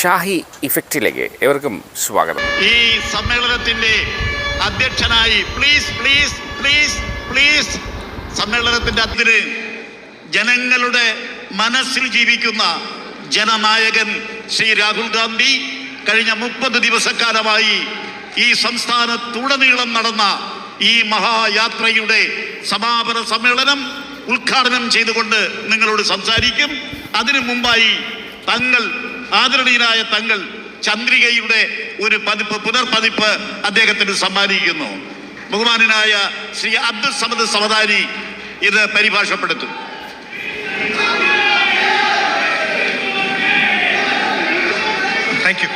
ഷാഹി ഇഫക്റ്റിലേക്ക് ഏവർക്കും സ്വാഗതം. ഈ സമ്മേളനത്തിന്റെ അധ്യക്ഷനായി പ്ലീസ് സമ്മേളനത്തിന്റെ അതിന് ജനങ്ങളുടെ മനസ്സിൽ ജീവിക്കുന്ന ജനനായകൻ ശ്രീ രാഹുൽ ഗാന്ധി കഴിഞ്ഞ 30 ദിവസക്കാലമായി ഈ സംസ്ഥാനത്തുടനീളം നടന്ന ഈ മഹായാത്രയുടെ സമാപന സമ്മേളനം ഉദ്ഘാടനം ചെയ്തുകൊണ്ട് നിങ്ങളോട് സംസാരിക്കും. അതിനു മുമ്പായി ആദരണീയനായ തങ്ങൾ ചന്ദ്രികയുടെ ഒരു പുനർപതിപ്പ് അദ്ദേഹത്തിന് സമ്മാനിക്കുന്നു. ബഹുമാനനായ ശ്രീ അബ്ദുൽ സമദ് സമദാനി ഇത് പരിഭാഷപ്പെടുത്തും. Thank you.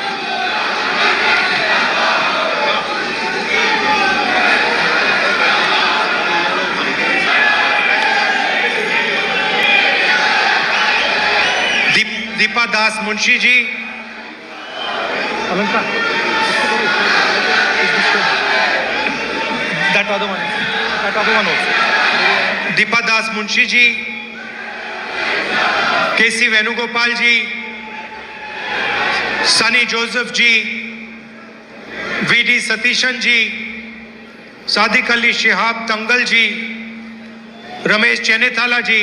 Deepa Das Munshi ji. Alanka. That other one also. Deepa Das Munshi ji. K.C. Venugopal ji. Sunny Joseph ji. V.D. Satishan ji. Sadiq Ali Shihab Tangal ji. Ramesh Chenethala ji.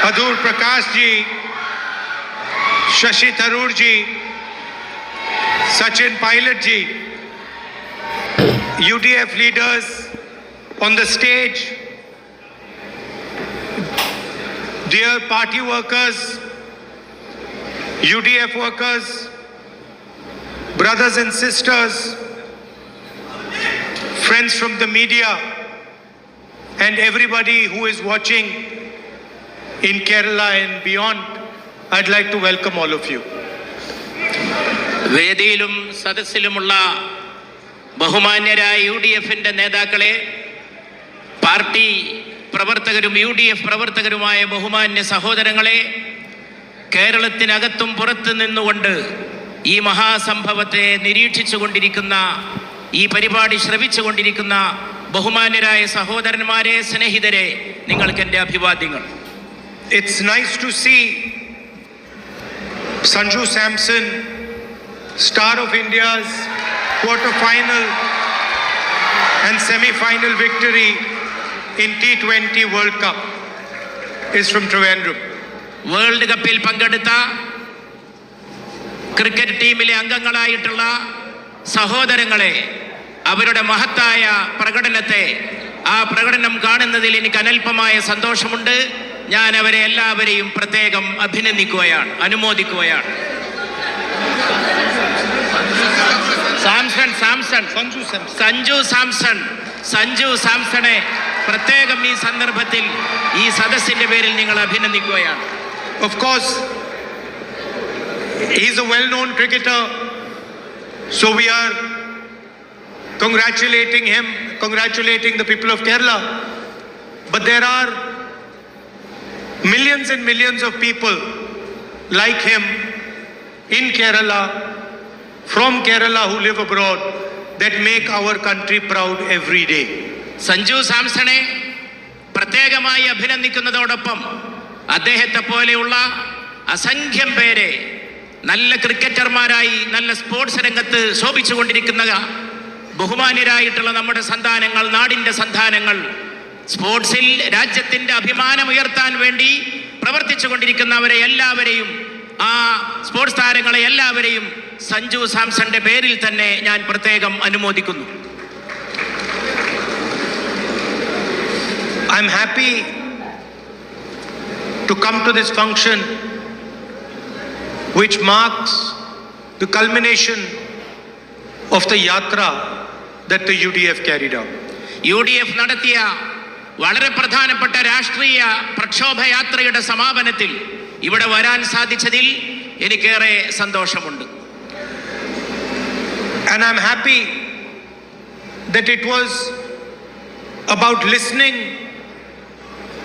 Adur Prakash ji, Shashi Tharoor ji, Sachin Pilot ji, UDF leaders on the stage, dear party workers, UDF workers, brothers and sisters, friends from the media, and everybody who is watching in Kerala and beyond, I'd like to welcome all of you. വേദിയിലും സദസ്സിലുമുള്ള ബഹുമാന്യരായ UDFന്റെ നേതാക്കളെ, party പ്രവർത്തകരും UDF പ്രവർത്തകരുമായ ബഹുമാന്യ സഹോദരങ്ങളെ, കേരളത്തിനകത്തും പുറത്തു നിന്നുകൊണ്ട് ഈ മഹാസംഭവത്തെ നിരീക്ഷിച്ചു കൊണ്ടിരിക്കുന്ന, ഈ പരിപാടി ശ്രവിച്ചുകൊണ്ടിരിക്കുന്ന ബഹുമാന്യരായ സഹോദരന്മാരെ, സ്നേഹിതരെ, നിങ്ങൾക്ക് എൻ്റെ അഭിവാദ്യങ്ങൾ. It's nice to see Sanju Samson, star of India's quarter-final and semi-final victory in T20 World Cup, is from Trivandrum. World കപ്പിൽ പങ്കെടുത്ത ക്രിക്കറ്റ് ടീമിലെ അംഗങ്ങളായിട്ടുള്ള സഹോദരങ്ങളെ, അവരുടെ മഹത്തായ പ്രകടനത്തെ, ആ പ്രകടനം കാണുന്നതിൽ എനിക്ക് അനൽപമായ സന്തോഷമുണ്ട്. ഞാൻ അവരെ എല്ലാവരെയും പ്രത്യേകം അഭിനന്ദിക്കുകയാണ്, അനുമോദിക്കുകയാണ്. സഞ്ജു സാംസണെ പ്രത്യേകം ഈ സന്ദർഭത്തിൽ ഈ സദസ്സിന്റെ പേരിൽ നിങ്ങൾ അഭിനന്ദിക്കുകയാണ്. Of course, he is a well-known cricketer, so we are congratulating him, congratulating the people of Kerala. But there are millions and millions of people like him in Kerala, from Kerala, who live abroad, that make our country proud every day. Sanju സാംസണെ പ്രത്യേകമായി അഭിനന്ദിക്കുന്നതോടൊപ്പം അദ്ദേഹത്തെ പോലെയുള്ള അസംഖ്യം പേരെ, നല്ല ക്രിക്കറ്റർമാരായി നല്ല sports രംഗത്ത് ശോഭിച്ചുകൊണ്ടിരിക്കുന്ന ബഹുമാന്യരായിട്ടുള്ള നമ്മുടെ സന്താനങ്ങൾ, നാടിൻ്റെ സന്താനങ്ങൾ, സ്പോർട്സിൽ രാജ്യത്തിൻ്റെ അഭിമാനമുയർത്താൻ വേണ്ടി പ്രവർത്തിച്ചു കൊണ്ടിരിക്കുന്നവരെ എല്ലാവരെയും, ആ സ്പോർട്സ് താരങ്ങളെ എല്ലാവരെയും സഞ്ജു സാംസന്റെ പേരിൽ തന്നെ ഞാൻ പ്രത്യേകം അനുമോദിക്കുന്നു. I'm happy to come to this function which marks the culmination of the yatra that the UDF carried out. UDF നടത്തിയ വളരെ പ്രധാനപ്പെട്ട രാഷ്ട്രീയ പ്രക്ഷോഭയാത്രയുടെ സമാപനത്തിൽ ഇവിടെ വരാൻ സാധിച്ചതിൽ എനിക്കേറെ സന്തോഷമുണ്ട്. And I'm happy that it was about listening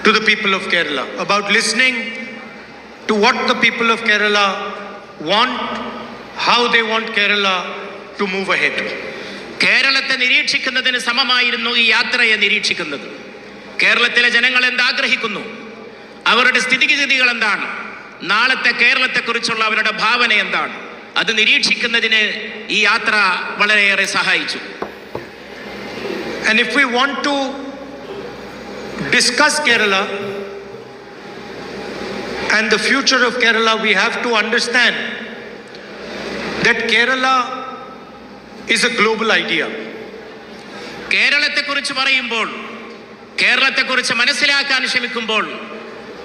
to the people of Kerala, about listening to what the people of Kerala want, how they want Kerala to move ahead. കേരളത്തെ നിരീക്ഷിക്കുന്നതിന് സമമായിരുന്നു ഈ യാത്രയെ നിരീക്ഷിക്കുന്നത്. കേരളത്തിലെ ജനങ്ങൾ എന്താഗ്രഹിക്കുന്നു, അവരുടെ സ്ഥിതിഗതികൾ എന്താണ്, നാളത്തെ കേരളത്തെക്കുറിച്ചുള്ള അവരുടെ ഭാവന എന്താണ്, അത് നിരീക്ഷിക്കുന്നതിന് ഈ യാത്ര വളരെയേറെ സഹായിച്ചു. And if we want to discuss Kerala and the future of Kerala, we have to understand that Kerala is a global idea. കേരളത്തെക്കുറിച്ച് പറയുമ്പോൾ, കേരളത്തെക്കുറിച്ച് മനസ്സിലാക്കാൻ ശ്രമിക്കുമ്പോൾ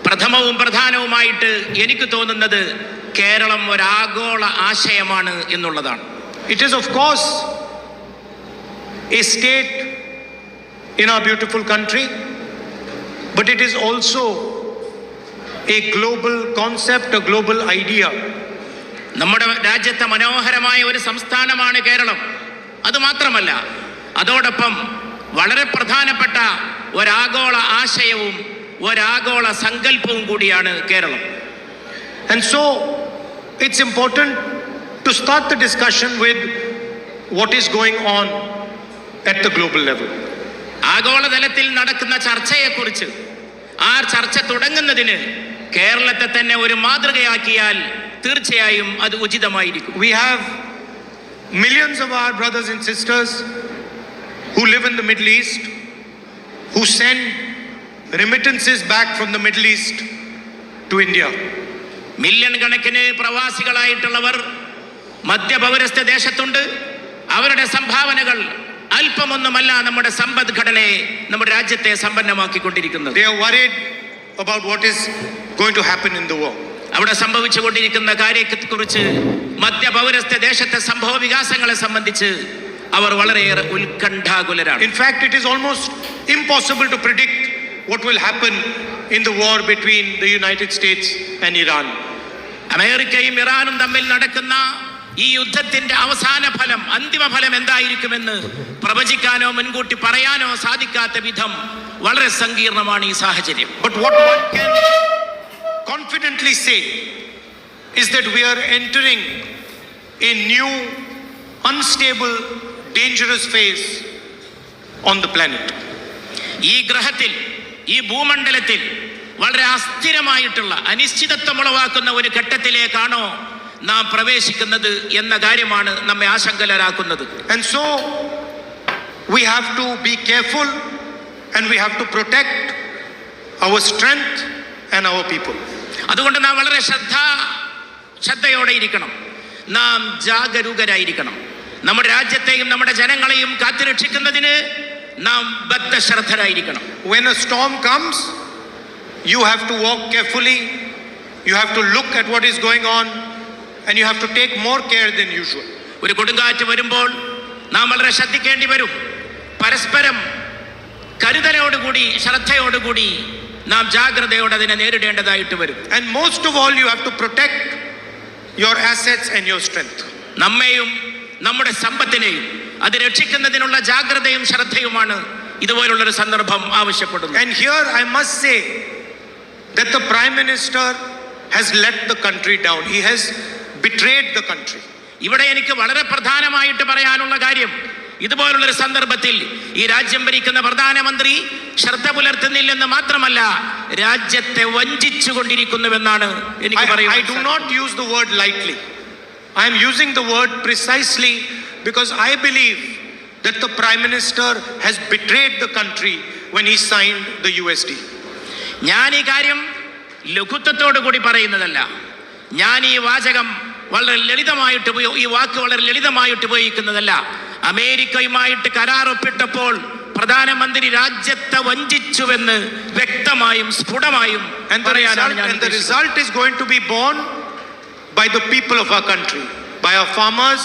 പ്രഥമവും പ്രധാനവുമായിട്ട് എനിക്ക് തോന്നുന്നത് കേരളം ഒരാഗോള ആശയമാണ് എന്നുള്ളതാണ്. It is of course a state in our beautiful country, but it is also a global concept, a global idea. നമ്മുടെ രാജ്യത്തെ മനോഹരമായ ഒരു സംസ്ഥാനമാണ് കേരളം. അതുമാത്രമല്ല, അതോടൊപ്പം വളരെ പ്രധാനപ്പെട്ട ഒരാഗോള ആശയവും ഒരാഗോള സങ്കല്പവും കൂടിയാണ് Keralam. And so it's important to start the discussion with what is going on at the global level. ആഗോളതലത്തിൽ നടക്കുന്ന ചർച്ചയെക്കുറിച്ച്, ആ ചർച്ച തുടങ്ങുന്നതിന് കേരളത്തെ തന്നെ ഒരു മാതൃകയാക്കിയാൽ തീർച്ചയായും അത് ഉചിതമായിരിക്കും. We have millions of our brothers and sisters who live in the Middle East, who send remittances back from the Middle East to India. Million കണക്കിന് പ്രവാസികളായിട്ടുള്ളവർ മധ്യപൗരസ്ത്യ ദേശത്തുണ്ട്. അവരുടെ സംഭാവനകൾ അല്പമൊന്നുമല്ല നമ്മുടെ സമ്പദ്ഘടനയെ, നമ്മുടെ രാജ്യത്തെ സമ്പന്നമാക്കിക്കൊണ്ടിരിക്കുന്നത്. They are worried about what is going to happen in the war. അവിടെ സംഭവിച്ചുകൊണ്ടിരിക്കുന്ന കാര്യത്തെക്കുറിച്ച്, മധ്യപൗരസ്ത്യ ദേശത്തെ സംഭവ വികാസങ്ങളെ സംബന്ധിച്ച് അവർ വളരെയേറെ ഉത്കണ്ഠാകുലരാണ്. In fact, it is almost impossible to predict what will happen in the war between the United States and Iran. അമേരിക്കയും ഇറാനും തമ്മിൽ നടക്കുന്ന ഈ യുദ്ധത്തിന്റെ അവസാന ഫലം, അന്തിമ ഫലം എന്തായിരിക്കുമെന്ന് പ്രവചിക്കാനോ മുൻകൂട്ടി പറയാനോ സാധിക്കാത്ത വിധം വളരെ സങ്കീർണമാണ് ഈ സാഹചര്യം. But what one can confidently say is that we are entering a new, unstable, dangerous phase on the planet. ഈ ഗ്രഹത്തിൽ, ഈ ഭൂമണ്ഡലത്തിൽ വളരെ അസ്ഥിരമായിട്ടുള്ള, അനിശ്ചിതത്വം ഉളവാക്കുന്ന ഒരു ഘട്ടത്തിലേക്കാണോ നാം പ്രവേശിക്കുന്നത് എന്ന കാര്യമാണ് നമ്മെ ആശങ്കരാക്കുന്നത്. And so we have to be careful and we have to protect our strength and our people. അതുകൊണ്ട് നാം വളരെ ശ്രദ്ധയോടെ ഇരിക്കണം, നാം ജാഗരൂകരായിരിക്കണം. നമ്മുടെ രാജ്യത്തെയും നമ്മുടെ ജനങ്ങളെയും കാത്തുരക്ഷിക്കുന്നതിന് നാം ബദ്ധശ്രദ്ധരായിരിക്കണം. When a storm comes, you have to walk carefully, you have to look at what is going on, and you have to take more care than usual. ഒരു കൊടുങ്കാറ്റ് വരുമ്പോൾ നാം വളരെ ശ്രദ്ധിക്കേണ്ടി വരും. പരസ്പരം കരുതലോടുകൂടി, ശ്രദ്ധയോടുകൂടി നാം ജാഗ്രതയോടെ അതിനെ നേരിടേണ്ടതായിട്ട് വരും. And most of all, you have to protect your assets and your strength. നമ്മെയും നമ്മുടെ സമ്പത്തിനെയും അത് രക്ഷിക്കുന്നതിനുള്ള ജാഗ്രതയും ശ്രദ്ധയുമാണ് ഇതുപോലുള്ളൊരു സന്ദർഭം ആവശ്യപ്പെടുന്നത്. And here I must say that the Prime Minister has let the country down. He has betrayed the country. ഇവിടെ എനിക്ക് വളരെ പ്രധാനമായിട്ട് പറയാനുള്ള കാര്യം, ഇതുപോലുള്ളൊരു സന്ദർഭത്തിൽ ഈ രാജ്യം ഭരിക്കുന്ന പ്രധാനമന്ത്രി ശ്രദ്ധ പുലർത്തുന്നില്ലെന്ന് മാത്രമല്ല, രാജ്യത്തെ വഞ്ചിച്ചുകൊണ്ടിരിക്കുന്നുവെന്നാണ് എനിക്ക് പറയുന്നത്. I do not use the word lightly. I am using the word precisely because I believe that the Prime Minister has betrayed the country when he signed the USD. ഞാൻ ഈ കാര്യം ലഘുത്വത്തോടു കൂടി പറയുന്നതല്ല. ഞാൻ ഈ വാചകം വളരെ ലളിതമായിട്ട്, ഈ വാക്ക് വളരെ ലളിതമായിട്ട് ഉപയോഗിക്കുന്നതല്ല. അമേരിക്കയുമായിട്ട് കരാർ ഒപ്പിട്ടപ്പോൾ പ്രധാനമന്ത്രി രാജ്യത്തെ വഞ്ചിച്ചുവെന്ന് വ്യക്തമായും സ്ഫുടമായും പറയാനാണ് ഞാൻ. And the result is going to be borne by the people of our country, by our farmers,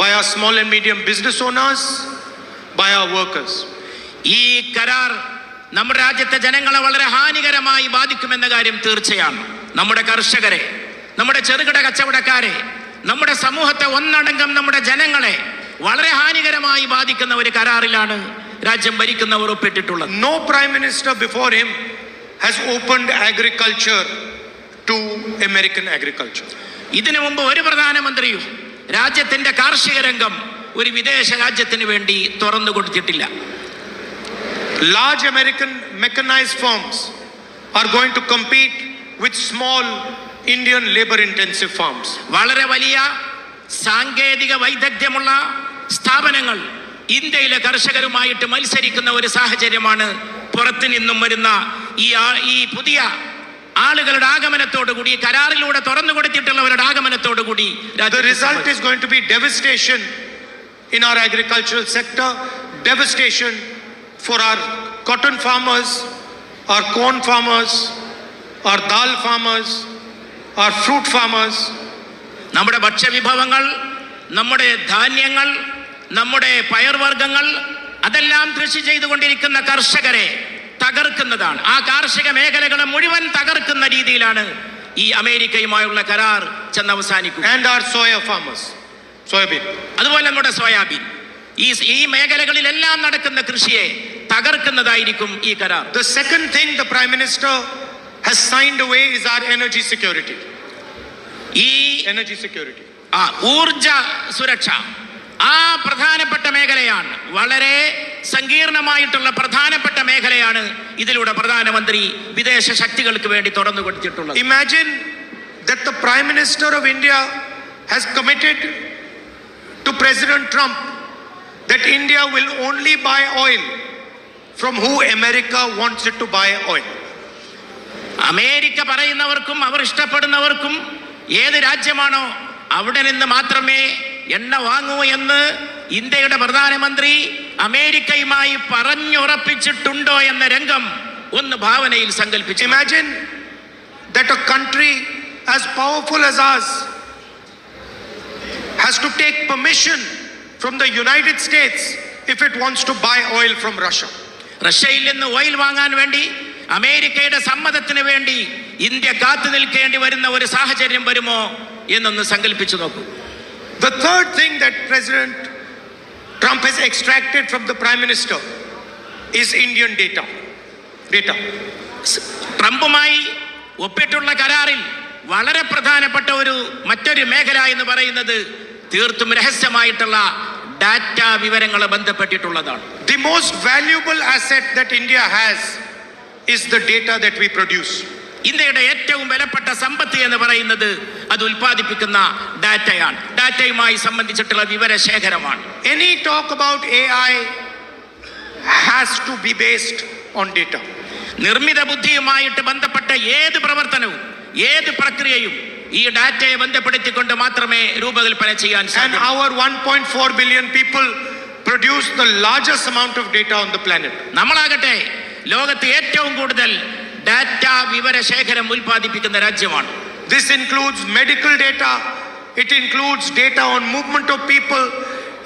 by our small and medium business owners, by our workers. ഈ കരാർ നമ്മുടെ രാജ്യത്തെ ജനങ്ങളെ വളരെ ഹാനികരമായി ബാധിക്കുമെന്ന കാര്യം തീർച്ചയാണ്. നമ്മുടെ കർഷകരെ, നമ്മുടെ ചെറുകിട കച്ചവടക്കാരെ, നമ്മുടെ സമൂഹത്തെ ഒന്നടങ്കം നമ്മുടെ ജനങ്ങളെ വളരെ ഹാനികരമായി ബാധിക്കുന്ന ഒരു കരാറിലാണ് രാജ്യം ഭരിക്കുന്നവർ ഒപ്പിട്ടിട്ടുള്ളത്. No Prime Minister before him has opened agriculture to American agriculture. ഇതിനു മുമ്പ് ഒരു പ്രധാനമന്ത്രിയും രാജ്യത്തിന്റെ കാർഷിക രംഗം ഒരു വിദേശ രാജ്യത്തിന് വേണ്ടി തുറന്നു കൊടുത്തിട്ടില്ല. Large American mechanized firms are going to compete with small Indian labor-intensive farms. വളരെ വലിയ സാങ്കേതിക വൈദഗ്ധ്യമുള്ള സ്ഥാപനങ്ങൾ ഇന്ത്യയിലെ കർഷകരുമായിട്ട് മത്സരിക്കുന്ന ഒരു സാഹചര്യമാണ് പുറത്തു നിന്നും വരുന്ന ഈ പുതിയ ആളുകളുടെ ആഗമനത്തോടുകൂടി, കരാറിലൂടെ തുറന്നു കൊടുത്തിട്ടുള്ളവരുടെ ആഗമനത്തോടുകൂടി. The result is going to be devastation in our agricultural sector, devastation for our cotton farmers, our corn farmers, our dal farmers, our fruit farmers. നമ്മുടെ ഭക്ഷ്യവിഭവങ്ങൾ, നമ്മുടെ ധാന്യങ്ങൾ, നമ്മുടെ പയർവർഗ്ഗങ്ങൾ അതെല്ലാം കൃഷി ചെയ്തുകൊണ്ടിരിക്കുന്ന കർഷകരെ തകർക്കുന്നതാണ്. ആ കാർഷിക മേഖലകളെ മുഴുവൻ തകർക്കുന്ന രീതിയിലാണ് ഈ അമേരിക്കയുമായുള്ള കരാർ ചെന്നവസാനിക്കുക. And our soya farmers, soybean. അതുപോലെ നമ്മുടെ സോയാബീൻ, ഈ മേഖലകളിലെല്ലാം നടക്കുന്ന കൃഷിയെ തകർക്കുന്നതായിരിക്കും ഈ കരാർ. The second thing the Prime Minister has signed away is our energy security. Energy security. ഊർജ സുരക്ഷ ആ പ്രധാനപ്പെട്ട മേഖലയാണ്, വളരെ സങ്കീർണമായിട്ടുള്ള പ്രധാനപ്പെട്ട മേഖലയാണ് ഇതിലൂടെ പ്രധാനമന്ത്രി വിദേശ ശക്തികൾക്ക് വേണ്ടി തുറന്നു കൊടുത്തിട്ടുള്ളത്. Imagine that the Prime Minister of India has committed to President Trump that India will only buy oil from who America wants it to buy oil. America പറയുന്നവർക്കും അവർ ഇഷ്ടപ്പെടുന്നവർക്കും ഏത് രാജ്യമാണോ അവിടെ നിന്ന് മാത്രമേ എണ്ണ വാങ്ങൂ എന്ന് ഇന്ത്യയുടെ പ്രധാനമന്ത്രി അമേരിക്കയുമായി പറഞ്ഞുറപ്പിച്ചിട്ടുണ്ടോ എന്ന രംഗം ഒന്ന് ഭാവനയിൽ സങ്കല്പിച്ചു. Imagine that a country as powerful as ours has to take permission from the United States if it wants to buy oil from Russia. റഷ്യയിൽ നിന്ന് ഓയിൽ വാങ്ങാൻ വേണ്ടി അമേരിക്കയുടെ സമ്മതത്തിന് വേണ്ടി ഇന്ത്യ കാത്തു നിൽക്കേണ്ടി വരുന്ന ഒരു സാഹചര്യം വരുമോ എന്നൊന്ന് സങ്കല്പിച്ചു നോക്കൂ. The third thing that President Trump has extracted from the Prime Minister is Indian data. ട്രംപുമായി ഒപ്പിട്ടുള്ള കരാറിൽ വളരെ പ്രധാനപ്പെട്ട മറ്റൊരു മേഖല എന്ന് പറയുന്നത് തീർത്തും രഹസ്യമായിട്ടുള്ള ഡാറ്റ വിവരങ്ങളെ ബന്ധപ്പെട്ടിട്ടുള്ളതാണ്. The most valuable asset that India has is the data that we produce. ഇന്ത്യയുടെ ഏറ്റവും വിലപ്പെട്ട സമ്പത്ത് എന്ന് പറയുന്നത് അത് ഉൽപ്പാദിപ്പിക്കുന്ന ഡാറ്റയാണ്, ഡാറ്റയുമായി സംബന്ധിച്ചിട്ടുള്ള വിവരശേഖരമാണ്. Any talk about AI has to be based on data. നിർമ്മിത ബുദ്ധിയുമായിട്ട് ബന്ധപ്പെട്ട ഏത് പ്രവർത്തനവും ഏത് പ്രക്രിയയും ഈ ഡാറ്റയെ ബന്ധപ്പെടുത്തിക്കൊണ്ട് മാത്രമേ രൂപകൽപ്പന ചെയ്യാൻ സാധിക്കൂ. And our 1.4 billion people produce the largest amount of data on the planet. നമ്മളാകട്ടെ ലോകത്ത് ഏറ്റവും കൂടുതൽ ഡാറ്റ വിവരശേഖരം ഉൽപ്പാദിപ്പിക്കുന്ന രാജ്യമാണ്. This includes medical data, it includes data on movement of people,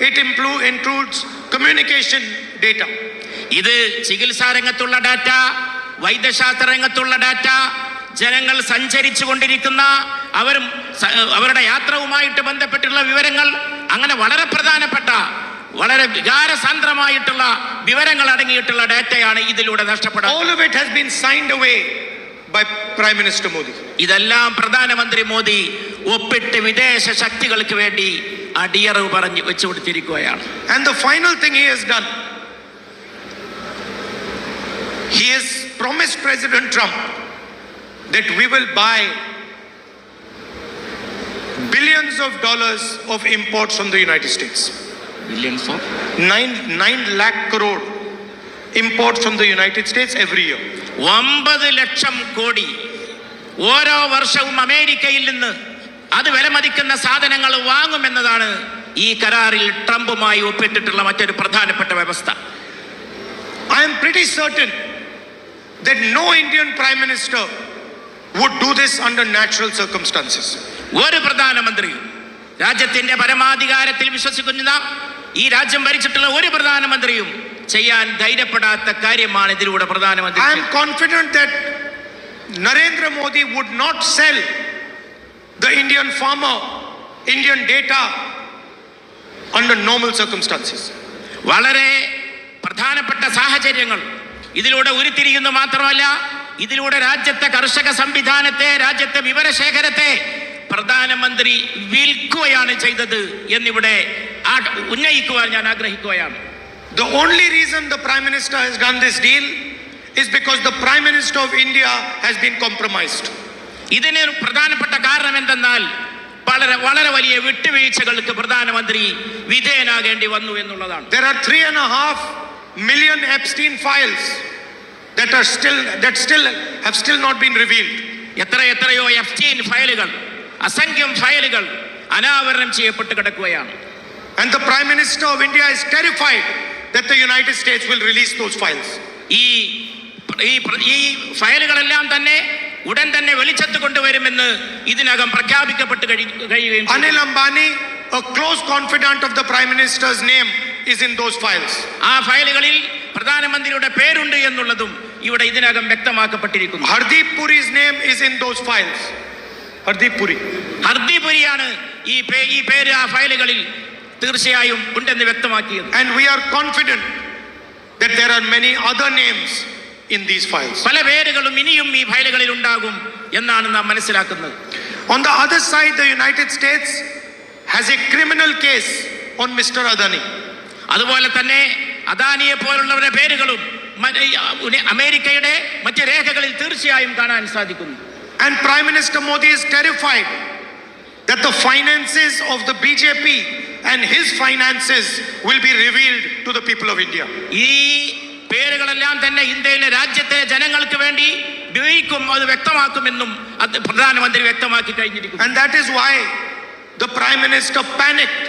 it includes communication data. ഇത് ചികിത്സാ രംഗത്തുള്ള ഡാറ്റ, വൈദ്യശാസ്ത്ര രംഗത്തുള്ള ഡാറ്റ, ജനങ്ങൾ സഞ്ചരിച്ചു കൊണ്ടിരിക്കുന്ന അവരുടെ യാത്രവുമായിട്ട് ബന്ധപ്പെട്ടുള്ള വിവരങ്ങൾ, അങ്ങനെ വളരെ പ്രധാനപ്പെട്ട വളരെ വികാരസാന്ദ്രമായിട്ടുള്ള വിവരങ്ങൾ അടങ്ങിയിട്ടുള്ള ഡാറ്റയാണ് ഇതിലൂടെ നഷ്ടപ്പെടുന്നത്. All of it has been signed away by Prime Minister Modi. ഇതെല്ലാം പ്രധാനമന്ത്രി മോദി ഒപ്പിട്ട് വിദേശ ശക്തികൾക്ക് വേണ്ടി അടിയറവ് പറഞ്ഞു വെച്ചു കൊടുത്തിരിക്കുകയാണ്. And the final thing he has done, he has promised President Trump that we will buy billions of dollars of imports from the United States. Billions of 9 lakh crore imports from the United States every year. 9 lakh crore ഓരോ വർഷവും അമേരിക്കയിൽ നിന്ന് അത് വിലമതിക്കുന്ന സാധനങ്ങൾ വാങ്ങുമെന്നതാണ് ഈ കരാറിൽ ട്രംപുമായി ഒപ്പിട്ടിട്ടുള്ള മറ്റൊരു പ്രധാനപ്പെട്ട വ്യവസ്ഥ. I am pretty certain that no Indian Prime Minister would do this under natural circumstances. ഒരു പ്രധാനമന്ത്രിയും രാജ്യത്തിന്റെ പരമാധികാരത്തിൽ വിശ്വസിക്കുന്ന ഈ രാജ്യം ഭരിച്ചിട്ടുള്ള ഒരു പ്രധാനമന്ത്രിയും ചെയ്യാൻ ധൈര്യപ്പെടാത്ത കാര്യമാണ് ഇതിലൂടെ പ്രധാനമന്ത്രി. I am confident that Narendra Modi would not sell the Indian farmer Indian data under normal circumstances. വളരെ പ്രധാനപ്പെട്ട സാഹചര്യങ്ങൾ ഇതിലൂടെ ഉരുത്തിരിയുന്നു. മാത്രമല്ല ഇതിലൂടെ രാജ്യത്തെ കർഷക സംവിധാനത്തെ, രാജ്യത്തെ വിവരശേഖരത്തെ പ്രധാനമന്ത്രി വിൽക്കുകയാണ് ചെയ്തത് എന്നിവിടെ ഉന്നയിക്കുവാൻ ഞാൻ ആഗ്രഹിക്കുകയാണ്. The only reason the Prime Minister has done this deal is because the Prime Minister of India has been compromised. ഇതിന് പ്രധാനപ്പെട്ട കാരണം എന്തെന്നാൽ വളരെ വലിയ വിട്ടുവീഴ്ചകൾക്ക് പ്രധാനമന്ത്രി വിധേയനാകേണ്ടി വന്നു എന്നുള്ളതാണ്. There are 3.5 million Epstein files that have still not been revealed. എത്രയോ എപ്സ്റ്റീൻ ഫയലുകൾ, അസംഖ്യം ഫയലുകൾ അനാവരണം ചെയ്യപ്പെട്ട് കിടക്കുകയാണ്. And the Prime Minister of India is terrified that the United States will release those files. ഈ ഫയലുകളെല്ലാം തന്നെ ഉടൻ തന്നെ വെളിച്ചത്ത് കൊണ്ടുവരുമെന്ന് ഇതിനകം പ്രഖ്യാപിക്കപ്പെട്ട് കഴിയുകയും. Anil Ambani, a close confidant of the Prime Minister's name, is in those files. ആ ഫയലുകളിൽ പ്രധാനമന്ത്രിയുടെ പേരുണ്ട് എന്നുള്ളതും ഇവിടെ ഇതിനകം വ്യക്തമാക്കപ്പെട്ടിരിക്കുന്നു. Hardeep Puri's name is in those files. Hardeep പുരിയാണ് ഈ പേര് ആ ഫയലുകളിൽ തീർച്ചയായും ഉണ്ടെന്ന് വ്യക്തമാക്കിയത്. And we are confident that there are many other names in these files. പല പേരുകളും ഇനിയും ഈ ഫയലുകളിൽ ഉണ്ടാകും എന്നാണ് നാം മനസ്സിലാക്കുന്നത്. On the other side, the United States has a criminal case on Mr. Adani. അതുപോലെ തന്നെ അദാനിയെ പോലുള്ളവരുടെ പേരുകളും അമേരിക്കയുടെ മറ്റ് രേഖകളിൽ തീർച്ചയായും കാണാൻ സാധിക്കുന്നു. And Prime Minister Modi is terrified that the finances of the BJP and his finances will be revealed to the people of India. ഈ പേരുകളെല്ലാം തന്നെ ഇന്ത്യയിലെ രാജ്യത്തെ ജനങ്ങൾക്ക് വേണ്ടി ഉപയോഗിക്കും, അത് വ്യക്തമാക്കുമെന്നും പ്രധാനമന്ത്രി വ്യക്തമാക്കി കഴിഞ്ഞിരിക്കുന്നു. And that is why the Prime Minister panicked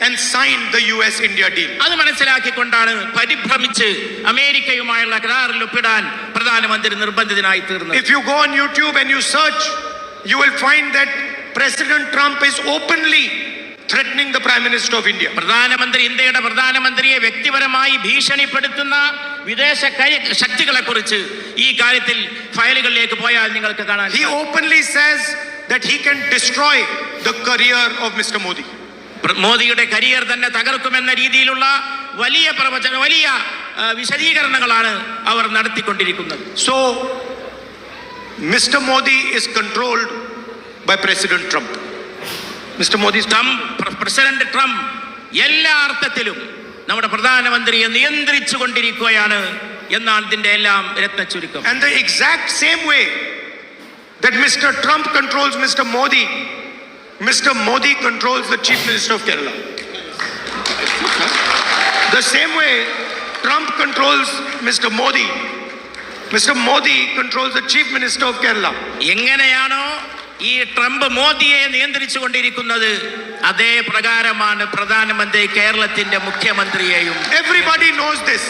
and signed the US-India deal. അത് മനസ്സിലാക്കിക്കൊണ്ടാണ് പരിഭ്രമിച്ച് അമേരിക്കയുമായുള്ള കരാറിൽ ഒപ്പിടാൻ പ്രധാനമന്ത്രി നിർബന്ധിതനായി തീർന്നത്. If you go on YouTube and you search, you will find that President Trump is openly threatening the Prime Minister of India. ഇന്ത്യയുടെ പ്രധാനമന്ത്രിയെ വ്യക്തിപരമായി ഭീഷണിപ്പെടുത്തുന്ന വിദേശ ശക്തികളെ കുറിച്ച് ഈ കാര്യത്തിൽ ഫയലുകളിലേക്ക് പോയാൽ നിങ്ങൾക്ക് കാണാൻ. He openly says that he can destroy the career of Mr. Modi. മോദിയുടെ കരിയർ തന്നെ തകർക്കുമെന്ന രീതിയിലുള്ള വലിയ വിശദീകരണങ്ങളാണ് അവർ നടത്തിക്കൊണ്ടിരിക്കുന്നത്. So Mr. Modi is controlled by President Trump. President Trump എല്ലാ അർത്ഥത്തിലും നമ്മുടെ പ്രധാനമന്ത്രിയെ നിയന്ത്രിച്ചു കൊണ്ടിരിക്കുകയാണ് എന്നാണ് ഇതിന്റെ എല്ലാം രത്ന ചുരുക്കം. And the exact same way that Mr. Trump controls Mr. Modi controls the Chief Minister of Kerala. The same way Trump controls Mr. Modi controls the Chief Minister of Kerala. എങ്ങനെയാണോ ഈ ട്രംപ് മോദിയെ നിയന്ത്രിച്ചു കൊണ്ടിരിക്കുന്നത്, അതേ പ്രകാരമാണ് പ്രധാനമന്ത്രി കേരളത്തിന്റെ മുഖ്യമന്ത്രിയെയും. Everybody knows this.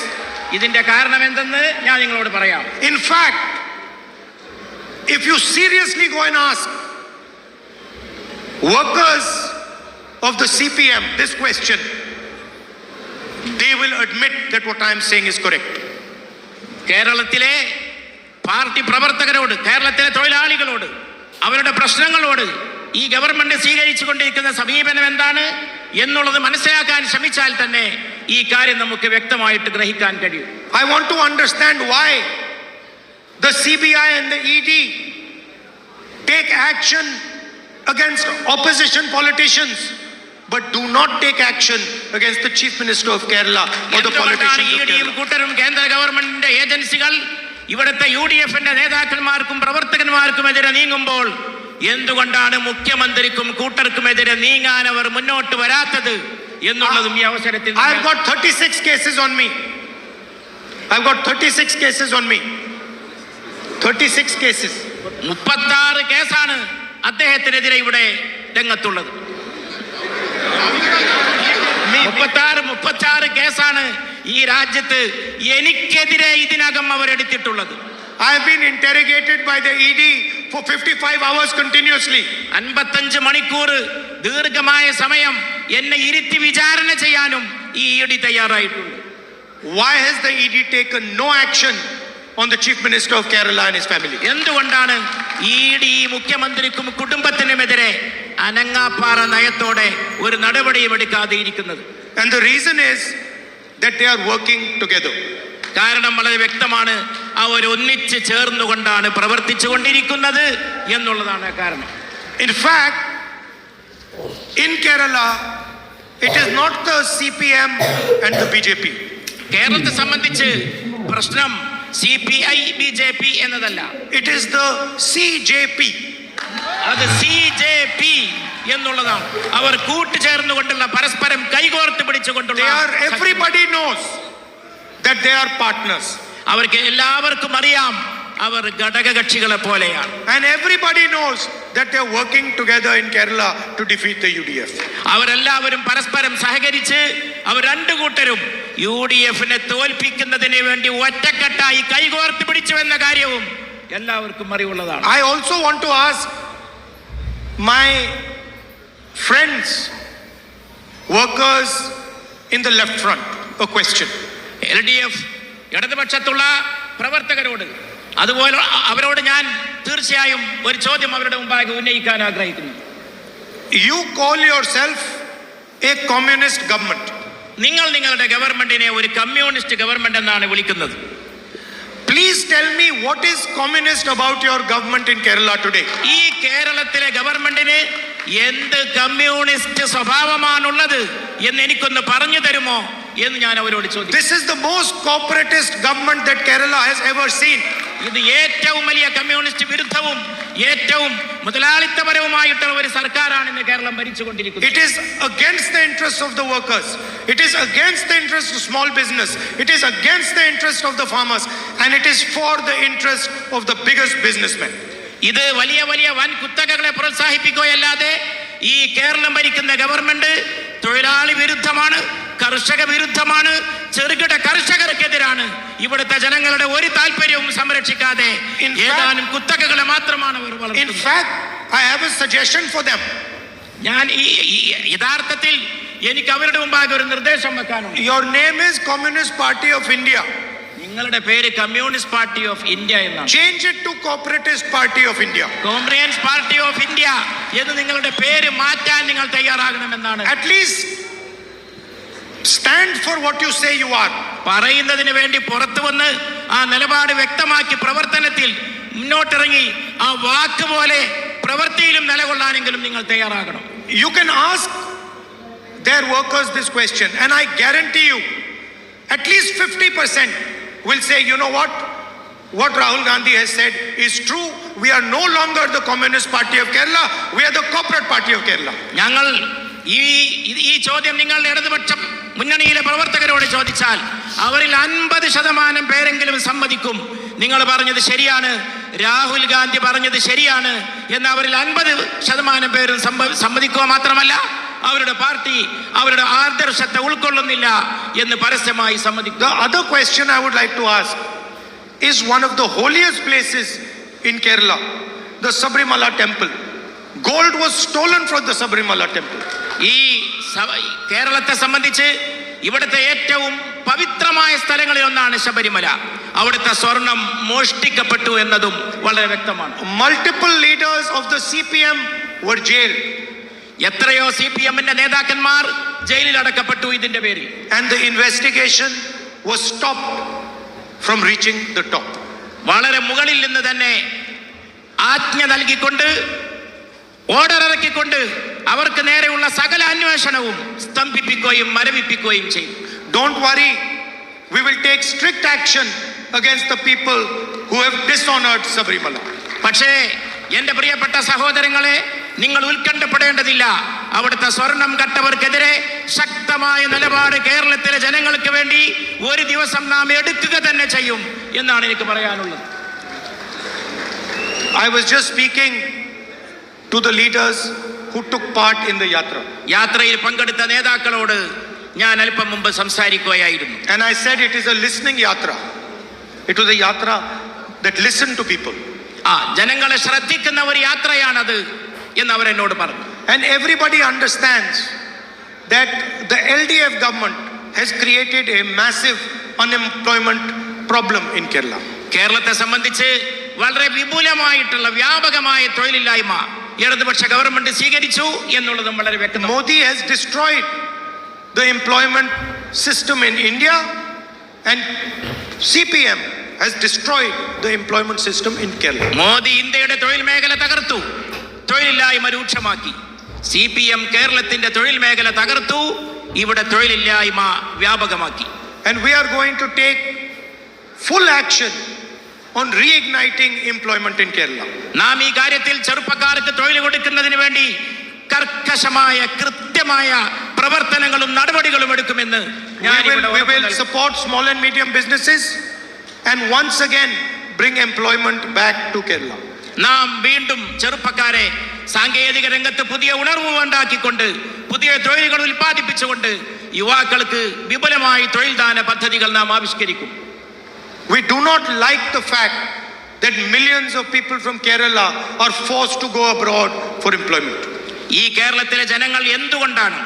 ഇതിന്റെ കാരണം എന്തെന്ന് ഞാൻ നിങ്ങളോട് പറയാം. In fact, if you seriously go and ask workers of the CPM this question, they will admit that what I am saying is correct. കേരളത്തിലെ പാർട്ടി പ്രവർത്തകരോട്, കേരളത്തിലെ തൊഴിലാളികളോട്, അവരുടെ പ്രശ്നങ്ങളോട് ഈ ഗവൺമെന്റ് സ്വീകരിച്ചു കൊണ്ടിരിക്കുന്ന സമീപനം എന്താണ് എന്നുള്ളത് മനസ്സിലാക്കാൻ ശ്രമിച്ചാൽ തന്നെ ഈ കാര്യം നമുക്ക് വ്യക്തമായിട്ട് ഗ്രഹിക്കാൻ കഴിയും. I want to understand why the CBI and the ED take action against opposition politicians but do not take action against the Chief Minister of Kerala or the politicians of Kerala. കൂട്ടരും കേന്ദ്ര ഗവൺമെന്റിന്റെ ഏജൻസികൾ ഇവിടുത്തെ UDFന്റെ നേതാക്കന്മാർക്കും പ്രവർത്തകന്മാർക്കുമെതിരെ നീങ്ങുമ്പോൾ എന്തുകൊണ്ടാണ് മുഖ്യമന്ത്രിക്കും കൂട്ടർക്കുമെതിരെ നീങ്ങാൻ അവർ മുന്നോട്ട് വരാത്തത് എന്നുള്ളതും ഈ അവസരത്തിൽ. I've got 36 cases on me. 36 cases. 36 കേസാണ് അദ്ദേഹത്തിനെതിരെ ഇവിടെ രംഗത്തുള്ളത്. 36 കേസാണ് ഈ രാജ്യത്ത് എനിക്കെതിരെ ഇതിനകം അവരെടുത്തിട്ടുള്ളത്. I have been interrogated by the ED for 55 hours continuously. 55 മണിക്കൂർ ദീർഘമായ സമയം എന്നെ ഇരുത്തി വിചാരണ ചെയ്യാനും ഈ ED തയ്യാറായിട്ടുണ്ട്. Why has the ED taken no action on the Chief Minister of Kerala and his family? എന്തുകൊണ്ടാണ് ED മുഖ്യമന്ത്രിക്കും കുടുംബത്തിനുമെതിരെ അനങ്ങാപ്പാറ നയത്തോടെ ഒരു നടപടിയും എടുക്കാതെ ഇരിക്കുന്നത്? And the reason is that they are working together. കാരണം വളരെ വ്യക്തമാണ്, അവർ ഒന്നിച്ച് ചേർന്നുകൊണ്ടാണ് പ്രവർത്തിച്ചു കൊണ്ടിരിക്കുന്നത് എന്നുള്ളതാണ് കാരണം. In fact, in Kerala, it is not the CPM and the BJP. കേരളത്തെ സംബന്ധിച്ച് പ്രശ്നം CPI BJP എന്നതല്ല, it is the CJP. അത് CJP എന്നുള്ളതാണ്. അവർ കൂട്ടുചേർന്നുകൊണ്ടുള്ള പരസ്പരം കൈകോർത്ത് പിടിച്ചുകൊണ്ടുള്ള everybody knows that they are partners. അവർക്ക് എല്ലാവർക്കും അറിയാം അവർ ഘടകകക്ഷികളെ പോലെയാണ്. And everybody knows that they are working together in Kerala to defeat the UDF. അവരെല്ലാവരും പരസ്പരം സഹകരിച്ച് അവർ രണ്ടു കൂട്ടരും UDF-നെ തോൽപ്പിക്കുന്നതിന് വേണ്ടി ഒറ്റക്കെട്ടായി കൈകോർത്ത് പിടിച്ചു എന്ന കാര്യവും എല്ലാവർക്കും അറിവുള്ളതാണ്. I also want to ask my friends, workers in the left front, a question. LDF ഇടതുപക്ഷത്തുള്ള പ്രവർത്തകരോട് അതുപോലെ അവരോട് ഞാൻ തീർച്ചയായും ഒരു ചോദ്യം അവരുടെ മുമ്പാകെ ഉന്നയിക്കാൻ ആഗ്രഹിക്കുന്നു. You call yourself a communist government. നിങ്ങൾ നിങ്ങളുടെ ഗവൺമെന്റിനെ ഒരു കമ്മ്യൂണിസ്റ്റ് ഗവൺമെന്റ് എന്നാണ് വിളിക്കുന്നത്. Please tell me what is communist about your government in Kerala today. ഈ കേരളത്തിലെ ഗവൺമെന്റിന് എന്ത് കമ്മ്യൂണിസ്റ്റ് സ്വഭാവമാണുള്ളത് എന്ന് എനിക്കൊന്ന് പറഞ്ഞു തരുമോ എന്ന് ഞാൻ അവരോട് ചോദിച്ചു. This is the most corporatist government that Kerala has ever seen. ഇത് ഏറ്റവും വലിയ കമ്മ്യൂണിസ്റ്റ് വിരുദ്ധവും ഏറ്റവും മുതലാളിത്തപരവുമായിട്ടുള്ള ഒരു സർക്കാരാണ് ഇന്ന് Keralam ഭരിച്ചുകൊണ്ടിരിക്കുന്നത്. It is against the interests of the workers. It is against the interests of small business. It is against the interests of the farmers, and it is for the interest of the biggest businessmen. ഇത് വലിയ വലിയ വൻ കുത്തകകളെ പ്രോത്സാഹിപ്പിക്കുകയല്ലാതെ ഈ കേരളം ഭരിക്കുന്ന government തൊഴിലാളി വിരുദ്ധമാണ്, കർഷക വിരുദ്ധമാണ്, ചെറുകിട കർഷകർക്കെതിരാണ്. ഇവിടുത്തെ ജനങ്ങളുടെ ഒരു താല്പര്യവും സംരക്ഷിക്കാതെ ഏതാനും കുത്തകകളെ മാത്രമാണ് അവർ വളർത്തുന്നത്. In fact, I have a suggestion for them. ഞാൻ യഥാർത്ഥത്തിൽ എനിക്ക് അവരുടെ മുമ്പാകെ ഒരു നിർദ്ദേശം വെക്കാനുണ്ട്. Your name is Communist Party of India. നിങ്ങളുടെ പേര് കമ്മ്യൂണിസ്റ്റ് പാർട്ടി ഓഫ് ഇന്ത്യ എന്നാണ്. Change it to Corporatist Party of India. Comprehends party of India എന്ന് നിങ്ങളുടെ പേര് മാറ്റാൻ നിങ്ങൾ തയ്യാറാകണമെന്നാണ്. At least stand for what you say you are. പറയുന്നതിന് വേണ്ടി പുറത്തു വന്ന് ആ നിലപാട് വ്യക്തമാക്കി പ്രവർത്തനത്തിൽ മുന്നോട്ടിറങ്ങി ആ വാക്ക് പോലെ പ്രവൃത്തിയിലും നിലകൊള്ളാനെങ്കിലും നിങ്ങൾ തയ്യാറാകണം. You can ask their workers this question, and I guarantee you at least 50% will say, you know what Rahul Gandhi has said is true. We are no longer the Communist Party of Kerala, we are the Corporate Party of Kerala. ഞങ്ങൾ ഈ ചോദ്യം നിങ്ങൾ ഇടതുപക്ഷ മുന്നണിയിലെ പ്രവർത്തകരോട് ചോദിച്ചാൽ അവരിൽ 50% പേരെങ്കിലും സമ്മതിക്കും നിങ്ങൾ പറഞ്ഞത് ശരിയാണ്, രാഹുൽ ഗാന്ധി പറഞ്ഞത് ശരിയാണ് എന്ന്. അവരിൽ 50% പേരും സമ്മതിക്കുക മാത്രമല്ല അവരുടെ പാർട്ടി അവരുടെ ആദർശത്തെ ഉൾക്കൊള്ളുന്നില്ല എന്ന് പരസ്യമായി സമ്മതിക്കും. The other question I would like to ask is one of the holiest places in Kerala, the Sabrimala temple. Gold was stolen from the Sabrimala temple. ഈ കേരളത്തെ സംബന്ധിച്ച് ഇവിടുത്തെ ഏറ്റവും പവിത്രമായ സ്ഥലങ്ങളിൽ ഒന്നാണ് ശബരിമല. അവിടുത്തെ സ്വർണം മോഷ്ടിക്കപ്പെട്ടു എന്നതും വളരെ വ്യക്തമാണ്. Multiple leaders of the CPM were jailed. എത്രയോ CPM-ന്റെ നേതാക്കന്മാർ ജയിലിൽ അടക്കപ്പെട്ടു ഇതിന്റെ പേരിൽ. And the investigation was stopped from reaching the top. വളരെ മുകളിൽ നിന്ന് തന്നെ ആജ്ഞ നൽകിക്കൊണ്ട് ഓർഡർ ഇറക്കിക്കൊണ്ട് അവർക്ക് നേരെയുള്ള സകല അന്വേഷണവും സ്തംഭിപ്പിക്കുകയും മരവിപ്പിക്കുകയും ചെയ്തു. Don't worry, we will take strict action against the people who have dishonored Sabrimala. പക്ഷേ എന്റെ പ്രിയപ്പെട്ട സഹോദരങ്ങളെ, നിങ്ങൾ ഉത്കണ്ഠപ്പെടേണ്ടതില്ല. അവിടുത്തെ സ്വർണം കട്ടവർക്കെതിരെ ശക്തമായ നിലപാട് കേരളത്തിലെ ജനങ്ങൾക്ക് വേണ്ടി ഒരു ദിവസം നാം എടുക്കുക തന്നെ ചെയ്യും എന്നാണ് എനിക്ക് പറയാനുള്ളത്. I was just speaking to the leaders who took part in the yatra. യാത്രയിൽ പങ്കെടുത്ത നേതാക്കളോട് ഞാൻ അല്പം മുമ്പ് സംസാരിക്കുകയായിരുന്നു. And I said it is a listening yatra. It was a yatra that listened to people. ജനങ്ങളെ ശ്രദ്ധിക്കുന്ന ഒരു യാത്രയാണത് എന്ന് അവർ എന്നോട് പറഞ്ഞു. And everybody understands that the LDF government has created a massive unemployment problem in Kerala. കേരളത്തെ സംബന്ധിച്ച് വളരെ വിപുലമായിട്ടുള്ള വ്യാപകമായ തൊഴിലില്ലായ്മ ഇടതുപക്ഷ ഗവൺമെന്റ് സ്വീകരിച്ചു എന്നുള്ളതും വളരെ വ്യക്തമാണ്. Modi has destroyed the employment system in India, and CPM has destroyed the employment system in Kerala. Modi ഇന്ത്യയുടെ തൊഴിൽ മേഖല തകർത്തു, തൊഴിലില്ലായ്മ രൂക്ഷമാക്കി. CPM കേരളത്തിന്റെ തൊഴിൽ മേഖല തകർത്തു, ഇവിടെ തൊഴിലില്ലായ്മ വ്യാപകമാക്കി. And we are going to take full action on reigniting employment in Kerala. നാം ഈ കാര്യത്തിൽ ചെറുപ്പക്കാർക്ക് തൊഴിൽ കൊടുക്കുന്നതിന് വേണ്ടി കർക്കശമായ കൃത്യമായ പ്രവർത്തനങ്ങളും നടപടികളും എടുക്കുമെന്ന് We will support small and medium businesses and once again bring employment back to Kerala. നാം വീണ്ടും ചെറുപ്പക്കാരെ സാങ്കേതിക രംഗത്ത് പുതിയ ഉണർവ് ഉണ്ടാക്കിക്കൊണ്ട് പുതിയ തൊഴിലുകൾ ഉൽപ്പാദിപ്പിച്ചുകൊണ്ട് യുവാക്കൾക്ക് വിപുലമായി തൊഴിൽദാന പദ്ധതികൾ നാം ആവിഷ്കരിക്കും. We do not like the fact that millions of people from Kerala are forced to go abroad for employment. ഈ കേരളത്തിലെ ജനങ്ങൾ എന്തുകൊണ്ടാണ്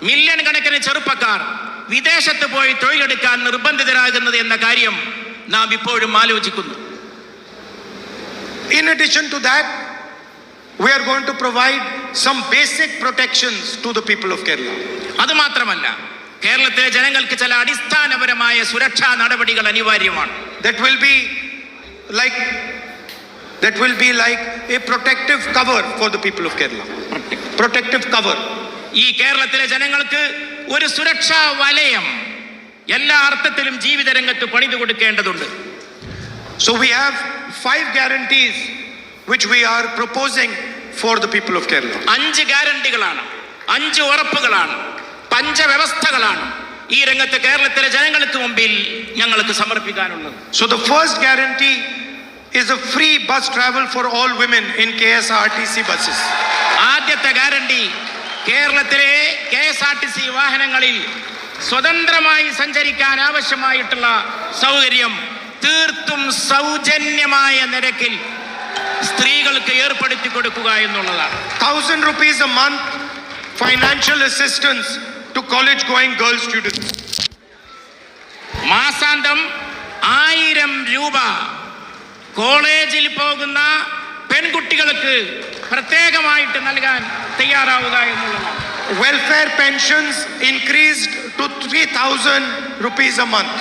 മില്യൺ കണക്കിന് ചെറുപ്പക്കാർ വിദേശത്ത് പോയി തൊഴിലെടുക്കാൻ നിർബന്ധിതരാകുന്നത് എന്ന കാര്യം നാം ഇപ്പോഴും ആലോചിക്കുന്നു. In addition to that, we are going to provide some basic protections to the people of Kerala. അതുമാത്രമല്ല, കേരളത്തിലെ ജനങ്ങൾക്ക് ചില അടിസ്ഥാനപരമായ സുരക്ഷാ നടപടികൾ അനിവാര്യമാണ്. That will be like a protective cover for the people of Kerala. Protective cover. ഈ കേരളത്തിലെ ജനങ്ങൾക്ക് ഒരു സുരക്ഷാ വലയം എല്ലാ അർത്ഥത്തിലും ജീവിത രംഗത്ത് പണിതു കൊടുക്കേണ്ടതുണ്ട്. So we have 5 guarantees which we are proposing for the people of Kerala. 5 ഗ്യാരണ്ടികളാണ്, 5 ഉറപ്പുകളാണ്, പഞ്ചവ്യവസ്ഥകളാണ് ഈ രംഗത്ത് കേരളത്തിലെ ജനങ്ങൾക്ക് മുമ്പിൽ ഞങ്ങൾക്ക് സമർപ്പിക്കാനുള്ളത്. So the first guarantee is a free bus travel for all women in KSRTC buses. ആദ്യത്തെ ഗ്യാരണ്ടി കേരളത്തിലെ KSRTC വാഹനങ്ങളിൽ സ്വതന്ത്രമായി സഞ്ചരിക്കാൻ ആവശ്യമായിട്ടുള്ള സൗകര്യം തീർത്തും സൗജന്യമായ നിരക്കിൽ സ്ത്രീകൾക്ക് ഏർപ്പെടുത്തി കൊടുക്കുക എന്നുള്ളതാണ്. 1,000 rupees a month financial assistance to college going girl students. മാസാന്തം 1000 രൂപ കോളേജിൽ പോകുന്ന പെൺകുട്ടികൾക്ക് പ്രത്യേകമായിട്ട് നൽകാൻ തയ്യാറാവുക എന്നുള്ളതാണ്. Welfare pensions increased to 3,000 rupees a month.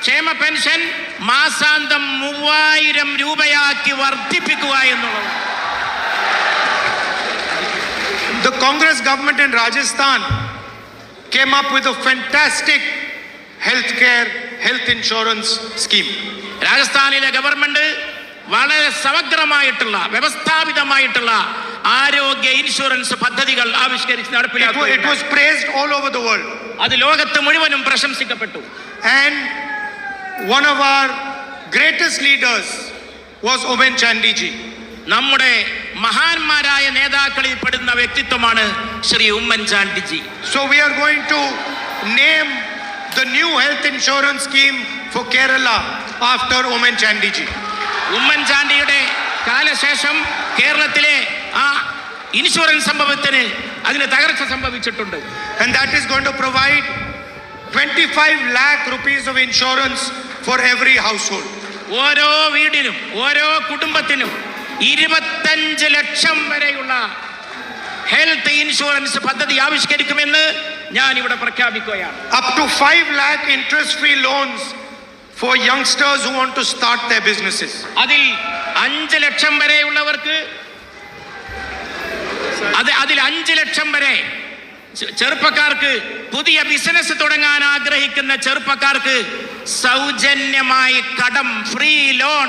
ക്ഷേമ പെൻഷൻ മാസാന്തം 3000 രൂപയാക്കി വർദ്ധിപ്പിക്കുക എന്നുള്ളതാണ്. The Congress government in Rajasthan came up with a fantastic health insurance scheme. രാജസ്ഥാനിലെ ഗവൺമെന്റ് വളരെ സമഗ്രമായിട്ടുള്ള വ്യവസ്ഥാപിതമായിട്ടുള്ള ആരോഗ്യ ഇൻഷുറൻസ് പദ്ധതികൾ ആവിഷ്കരിച്ച് നടപ്പിലാക്കി. It was praised all over the world. അത് ലോകത്ത് മുഴുവനും പ്രശംസിക്കപ്പെട്ടു. And one of our greatest leaders was Omen Chandy ji. നമ്മുടെ മഹാന്മാരായ നേതാക്കളിൽ പെടുന്ന വ്യക്തിത്വമാണ് Shri Oommen ചാണ്ടിജി. So we are going to name the new health insurance scheme for Kerala after Omen Chandy ji. Oommen ചാണ്ടിയുടെ കാലശേഷം കേരളത്തിലെ ആ ഇൻഷുറൻസ് സംഭവത്തിന് അതിന് തകർച്ച സംഭവിച്ചിട്ടുണ്ട്. And that is going to provide 25 lakh rupees of insurance for every household. ഓരോ വീടിനും ഓരോ കുടുംബത്തിനും 25 ലക്ഷം വരെയുള്ള ഹെൽത്ത് ഇൻഷുറൻസ് പദ്ധതി ആവിഷ്കരിക്കുമെന്ന് ഞാൻ ഇവിടെ പ്രഖ്യാപിക്കുകയാണ്. Up to 5 lakh interest-free loans for youngsters who want to start their businesses. അതിൽ 5 ലക്ഷം വരെയുള്ളവർക്ക് അതിൽ 5 ലക്ഷം വരെ ചെറുപ്പക്കാർക്ക് പുതിയ ബിസിനസ് തുടങ്ങാൻ ആഗ്രഹിക്കുന്ന ചെറുപ്പക്കാർക്ക് സൗജന്യമായി കടം ഫ്രീ ലോൺ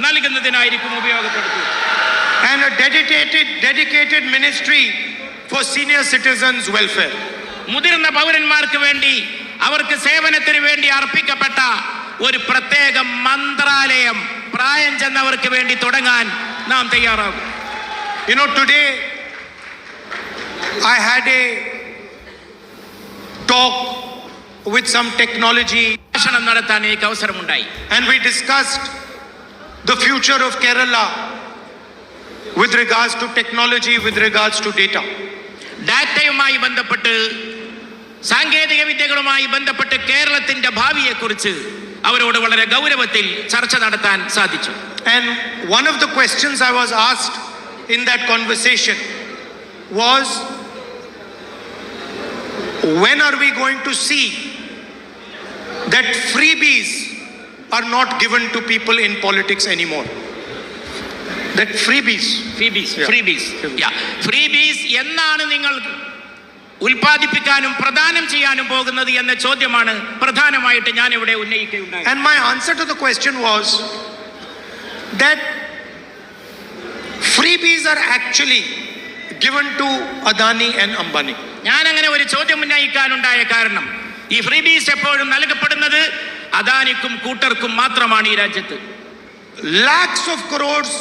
നൽകുന്നതിനായിരിക്കും ഉപയോഗപ്പെടുത്തുക. And a dedicated ministry for senior citizens welfare. മുതിർന്ന പൗരന്മാർക്ക് വേണ്ടി അവർക്ക് സേവനത്തിന് വേണ്ടി അർപ്പിക്കപ്പെട്ട ഒരു പ്രത്യേക മന്ത്രാലയം പ്രായം ചെന്നവർക്ക് വേണ്ടി തുടങ്ങാൻ നാം തയ്യാറാകും. You know, today I had a talk with some technology ഭാഷണം നടത്താൻ എനിക്ക് അവസരമുണ്ടായി. and we discussed the future of Kerala with regards to technology, with regards to data. ഡാറ്റയുമായി ബന്ധപ്പെട്ട് സാങ്കേതിക വിദ്യകളുമായി ബന്ധപ്പെട്ട് കേരളത്തിന്റെ ഭാവിയെക്കുറിച്ച് അവരോട് വളരെ ഗൗരവത്തിൽ ചർച്ച നടത്താൻ സാധിച്ചു. And one of the questions I was asked in that conversation was, when are we going to see that freebies are not given to people in politics anymore? That freebies എന്നാണ് നിങ്ങൾ ഉൽപ്പാദിപ്പിക്കാനും പ്രദാനം ചെയ്യാനും പോകുന്നത് എന്ന ചോദ്യമാണ് പ്രധാനമായിട്ട് ഞാൻ ഇവിടെ ഉന്നയിക്കുകയുണ്ടായി. And my answer to the question was that freebies are actually given to Adani and Ambani. ഞാൻ അങ്ങനെ ഒരു ചോദ്യം ഉന്നയിക്കാനുണ്ടായ കാരണം ഈ ഫ്രീബീസ് എപ്പോഴും നൽകപ്പെടുന്നത് അദാനിക്കും കൂട്ടർക്കും മാത്രമാണ് ഈ രാജ്യത്ത്. Lakhs of crores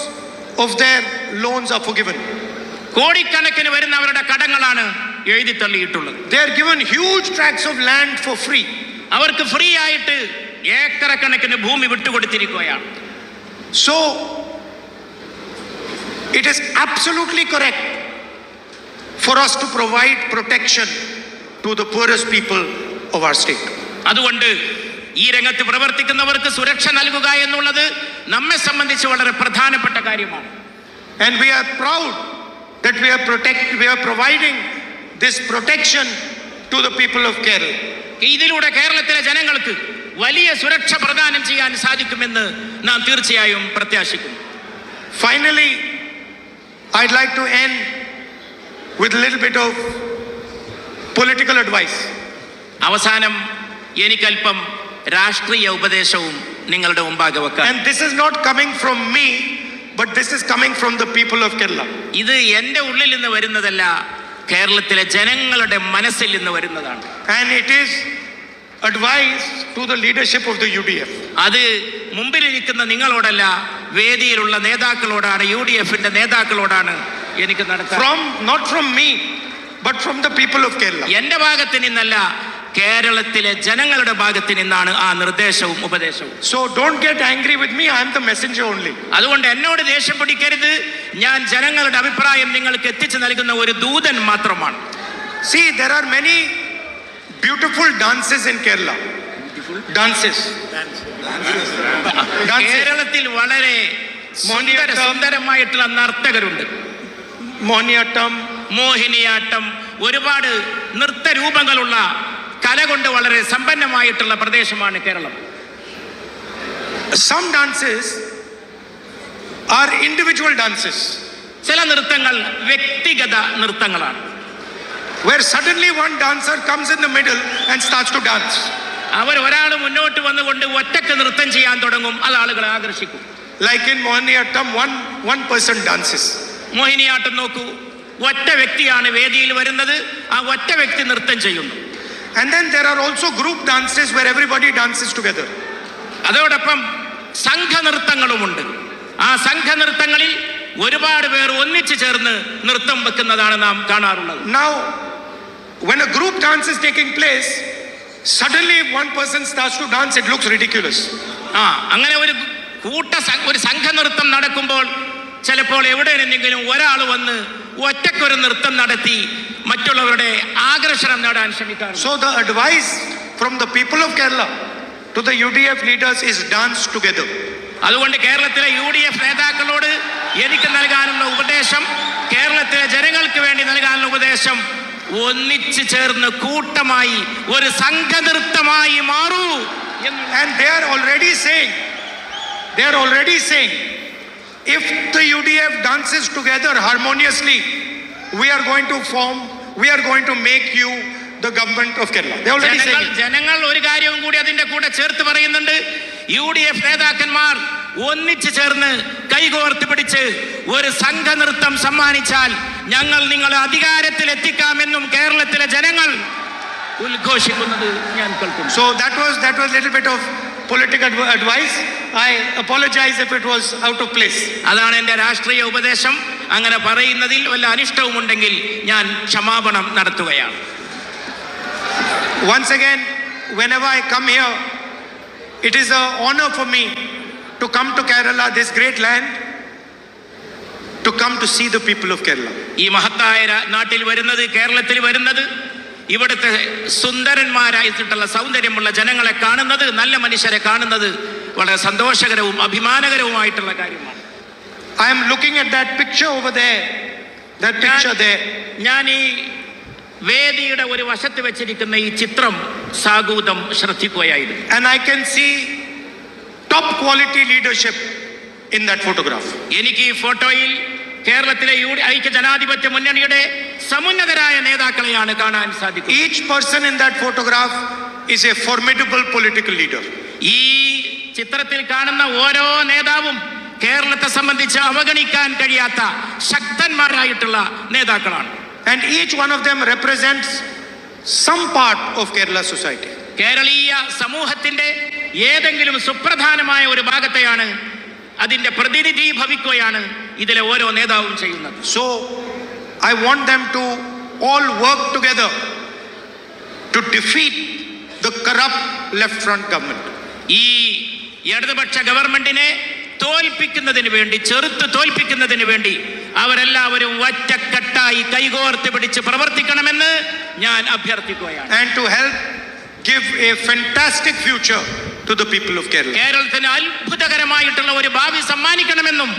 of their loans are forgiven. കോടിക്കണക്കിന് വരുന്ന അവരുടെ കടങ്ങളാണ് എഴുതി തള്ളിയിട്ടുള്ളത്. They are given huge tracts of land for free. അവർക്ക് ഫ്രീ ആയിട്ട് ഏക്കറക്കണക്കിന് ഭൂമി വിട്ടുകൊടുത്തിരിക്കുകയാണ്. So it is absolutely correct for us to provide protection to the poorest people of our state. അതുകൊണ്ട് ഈ രംഗത്ത് പ്രവർത്തിക്കുന്നവർക്ക് സുരക്ഷ നൽകുക എന്നുള്ളത് നമ്മെ സംബന്ധിച്ച് വളരെ പ്രധാനപ്പെട്ട കാര്യമാണ്. And we are proud that we are providing this protection to the people of Kerala. ഇതിലൂടെ കേരളത്തിലെ ജനങ്ങൾക്ക് വലിയ സുരക്ഷ പ്രദാനം ചെയ്യാൻ സാധിക്കുമെന്ന് നാം തീർച്ചയായും പ്രത്യാശിക്കുന്നു. Finally, I'd like to end with a little bit of political advice. അവസാനം എനിക്കല്പം രാഷ്ട്രീയ ഉപദേശവും നിങ്ങളുടെ മുമ്പാകെ വെക്കാം. And this is not coming from me, but this is coming from the people of Kerala. ഇത് എൻ്റെ ഉള്ളിൽ നിന്ന് വരുന്നതല്ല, കേരളത്തിലെ ജനങ്ങളുടെ മനസ്സിൽ നിന്ന് വരുന്നതാണ്. And it is advice to the leadership of the UDF. അത് മുമ്പിലിരിക്കുന്ന നിങ്ങളോടല്ല, വേദിയിലുള്ള നേതാക്കളോടാണ്, UDF-ന്റെ നേതാക്കളോടാണ് എനിക്ക് നടത്താൻ. Not from me, but from the people of Kerala. എൻ്റെ ഭാഗത്ത് നിന്നല്ല, കേരളത്തിലെ ജനങ്ങളുടെ ഭാഗത്ത് നിന്നാണ് ആ നിർദ്ദേശവും ഉപദേശവും. So don't get angry with me, I am the messenger only. അതുകൊണ്ട് എന്നോട് ദേഷ്യം പിടിക്കരുത്, ഞാൻ ജനങ്ങളുടെ അഭിപ്രായം നിങ്ങൾക്ക് എത്തിച്ചു നൽകുന്ന ഒരു ദൂതൻ മാത്രമാണ്. See, there are many beautiful dances in Kerala. Dances. കേരളത്തിൽ വളരെ സുന്ദരമായിട്ടുള്ള നർത്തകരുണ്ട്. മോഹിനിയാട്ടം, ഒരുപാട് നൃത്തരൂപങ്ങളുള്ള കല കൊണ്ട് വളരെ സമ്പന്നമായിട്ടുള്ള പ്രദേശമാണ് Keralam. Some dances are individual dances. ചില നൃത്തങ്ങൾ വ്യക്തിഗത നൃത്തങ്ങളാണ്. Where suddenly one dancer comes in the middle and starts to dance. ഒരാൾ മുന്നോട്ട് വന്നുകൊണ്ട് ഒറ്റക്ക് നൃത്തം ചെയ്യാൻ തുടങ്ങും, അത് ആളുകളെ ആകർഷിക്കും. Like in Mohiniyattam, one person dances. Mohiniyattam നോക്കൂ, ഒറ്റ വ്യക്തിയാണ് വേദിയിൽ വരുന്നത്, ആ ഒറ്റ വ്യക്തി നൃത്തം ചെയ്യുന്നു. And then there are also group dances where everybody dances together. അതോടൊപ്പം സംഘനൃത്തങ്ങളുമുണ്ട്. ആ സംഘനൃത്തങ്ങളിൽ ഒരുപാട് പേർ ഒന്നിച്ചു ചേർന്ന് നൃത്തം വെക്കുന്നതാണ് നാം കാണാറുള്ളത്. Now, when a group dance is taking place, suddenly if one person starts to dance, it looks ridiculous. അങ്ങനെ ഒരു സംഘനൃത്തം നടക്കുമ്പോൾ ചിലപ്പോൾ എവിടെയെങ്കിലും ഒരാൾ വന്ന് ഒറ്റക്കൊരു നൃത്തം നടത്തി മറ്റുള്ളവരുടെ ആകർഷണം നേടാൻ ശ്രമിക്കാറുണ്ട്. So the advice from the people of Kerala to the UDF leaders is dance together. അതുകൊണ്ട് കേരളത്തിലെ UDF നേതാക്കളോട് എനിക്ക് നൽകാനുള്ള ഉപദേശം, കേരളത്തിലെ ജനങ്ങൾക്ക് വേണ്ടി നൽകാനുള്ള ഉപദേശം, ഒന്നിച്ചു ചേർന്ന് കൂട്ടമായി ഒരു സംഘനൃത്തമായി മാറൂ. And they are already saying if the UDF dances together harmoniously, we are going to make you the government of Kerala. They already saying it. ജനങ്ങൾ ഒരു കാര്യവും കൂടി അതിന്റെ കൂടെ ചേർത്ത് പറയുന്നുണ്ട്. UDF നേതാക്കന്മാർ ഒന്നിച്ചു ചേർന്ന് കൈകോർത്ത് പിടിച്ച് ഒരു സംഘനൃത്തം സമ്മാനിച്ചാൽ ഞങ്ങൾ നിങ്ങളെ അധികാരത്തിൽ എത്തിക്കാമെന്നും കേരളത്തിലെ ജനങ്ങൾ ഉദ്ഘോഷിക്കുന്നത് ഞാൻ കേൾക്കുന്നു. So that was little bit of political advice. I apologize if it was out of place. അതാണ് എൻ്റെ രാഷ്ട്രീയ ഉപദേശം. അങ്ങനെ പറയുന്നതിൽ വല്ല അനിഷ്ടവും ഉണ്ടെങ്കിൽ ഞാൻ ക്ഷമാപണം നടത്തുകയാണ്. Once again, whenever I come here, it is an honor for me to come to Kerala, this great land, to come to see the people of Kerala. ഈ മഹത്തായ നാട്ടിൽ വരുന്നത്, കേരളത്തിൽ വരുന്നത്, ഇവിടുത്തെ സുന്ദരന്മാരായിട്ടുള്ള സൗന്ദര്യമുള്ള ജനങ്ങളെ കാണുന്നത്, നല്ല മനുഷ്യരെ കാണുന്നത് വളരെ സന്തോഷകരവും അഭിമാനകരവുമായിട്ടുള്ള കാര്യമാണ്. I am looking at that picture over there. That picture there. ഞാൻ ഈ വേദിയുടെ ഒരു വശത്ത് വെച്ചിരിക്കുന്ന ഈ ചിത്രം സാഗൂതം ശ്രദ്ധിക്കുകയായിരുന്നു. And I can see top quality leadership in that photograph. എനിക്ക് ഈ ഫോട്ടോയിൽ കേരളത്തിലെ ഐക്യ ജനാധിപത്യ മുന്നണിയുടെ സമുന്നതരായ നേതാക്കളെയാണ് കാണാൻ സാധിക്കുന്നത്. Each person in that photograph is a formidable political leader. ഈ ചിത്രത്തിൽ കാണുന്ന ഓരോ നേതാവും കേരളത്തെ സംബന്ധിച്ച് അവഗണിക്കാൻ കഴിയാത്ത ശക്തന്മാരായിട്ടുള്ള നേതാക്കളാണ്. And each one of them represents some part of Kerala society. കേരളീയ സമൂഹത്തിന്റെ ഏതെങ്കിലും സുപ്രധാനമായ ഒരു ഭാഗത്തെയാണ്, അതിന്റെ പ്രതിനിധി ഭവിക്കുകയാണ് ഇതിലെ ഓരോ നേതാവും ചെയ്യുന്നത്. So I want them to all work together to defeat the corrupt left front government. ഈ ഇടതുപക്ഷ ഗവൺമെന്റിനെ തോൽപ്പിക്കുന്നതിന് വേണ്ടി, ചെറുത്ത് തോൽപ്പിക്കുന്നതിന് വേണ്ടി അവരെല്ലാവരും ഒറ്റക്കെട്ടായി കൈകോർത്ത് പിടിച്ച് പ്രവർത്തിക്കണമെന്ന് ഞാൻ അഭ്യർത്ഥിക്കുകയാണ്. And to help give a fantastic future to the people of Kerala. കേരളത്തിന് അത്ഭുതകരമായിട്ടുള്ള ഒരു ഭാവി സമ്മാനിക്കണമെന്നും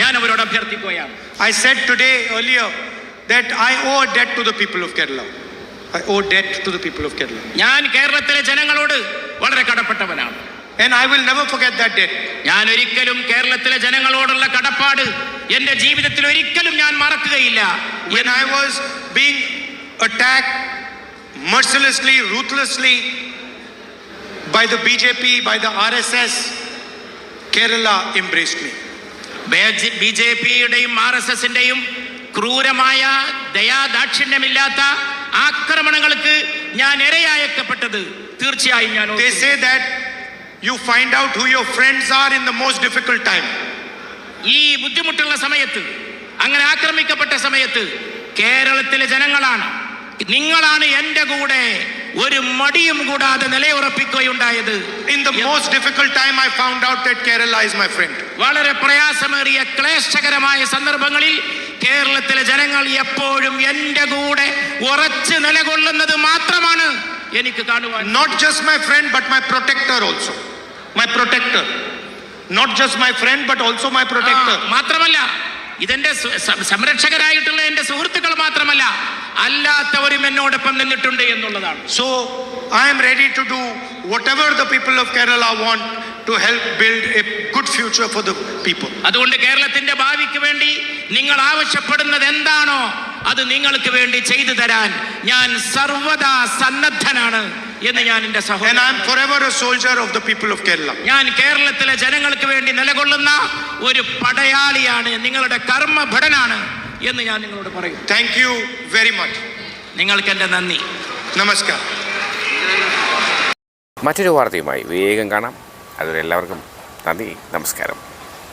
ഞാൻ അവരോട് അഭ്യർത്ഥിക്കുകയാണ്. I said today earlier that I owe a debt to the people of Kerala. I owe debt to the people of Kerala. ഞാൻ കേരളത്തിലെ ജനങ്ങളോട് വളരെ കടപ്പെട്ടവനാണ്. And I will never forget that debt. ഞാൻ ഒരിക്കലും കേരളത്തിലെ ജനങ്ങളോടുള്ള കടപ്പാട് എന്റെ ജീവിതത്തിൽ ഒരിക്കലും ഞാൻ മറക്കുകയില്ല. When I was being attacked mercilessly, ruthlessly by the BJP, by the RSS, Kerala embraced me. BJPയുടെയും RSSന്റെയും ക്രൂരമായ ദയാദാക്ഷിണ്യമില്ലാത്ത ആക്രമണങ്ങൾക്ക് ഞാൻ ഇരയാക്കപ്പെട്ടത് തീർച്ചയായും ഞാൻ. They say that you find out who your friends are in the most difficult time. ഈ ബുദ്ധിമുട്ടുള്ള സമയത്ത്, അങ്ങനെ ആക്രമിക്കപ്പെട്ട സമയത്ത് കേരളത്തിലെ ജനങ്ങളാണ്, നിങ്ങളാണ് എന്റെ കൂടെ ഒരു മടിയും കൂടാതെ നിലയുറപ്പിക്കുകയുണ്ടായത്. In the most difficult time I found out that Kerala is my friend. വളരെ പ്രയാസമേറിയ ക്ലേശകരമായ സന്ദർഭങ്ങളിൽ കേരളത്തിലെ ജനങ്ങൾ എപ്പോഴും എന്റെ കൂടെ ഉറച്ചു നിലകൊള്ളുന്നത് മാത്രമാണ് എനിക്ക് കാണുവാൻ. Not just my friend but my protector also. My protector. Not just my friend but also my protector. മാത്രമല്ല ഇതെന്റെ സംരക്ഷകരായിട്ടുള്ള എന്റെ സുഹൃത്തുക്കൾ മാത്രമല്ല, അല്ലാത്തവരും എന്നോടൊപ്പം നിന്നിട്ടുണ്ട് എന്നുള്ളതാണ്. So I am ready to do whatever the people of Kerala want to help build a good future for the people. അതുകൊണ്ട് കേരളത്തിന്റെ ഭാവിക്ക് വേണ്ടി നിങ്ങൾ ആവശ്യപ്പെടുന്നത് എന്താണോ അത് നിങ്ങൾക്ക് വേണ്ടി ചെയ്തു തരാൻ ഞാൻ സർവദാ സന്നദ്ധനാണ് എന്ന് ഞാൻ എന്റെ സഹോദരൻ. And I am forever a soldier of the people of Kerala. ഞാൻ കേരളത്തിലെ ജനങ്ങൾക്ക് വേണ്ടി നിലകൊള്ളുന്ന ഒരു പടയാളിയാണ്, നിങ്ങളുടെ കർമ്മഭടനാണ് എന്ന് ഞാൻ നിങ്ങളോട് പറയും. Thank you very much. നിങ്ങൾക്ക് എന്റെ നന്ദി. നമസ്കാരം. മറ്റൊരു വാർത്തയുമായി വേഗം കാണാം. അതുവരെ എല്ലാവർക്കും നന്ദി, നമസ്കാരം.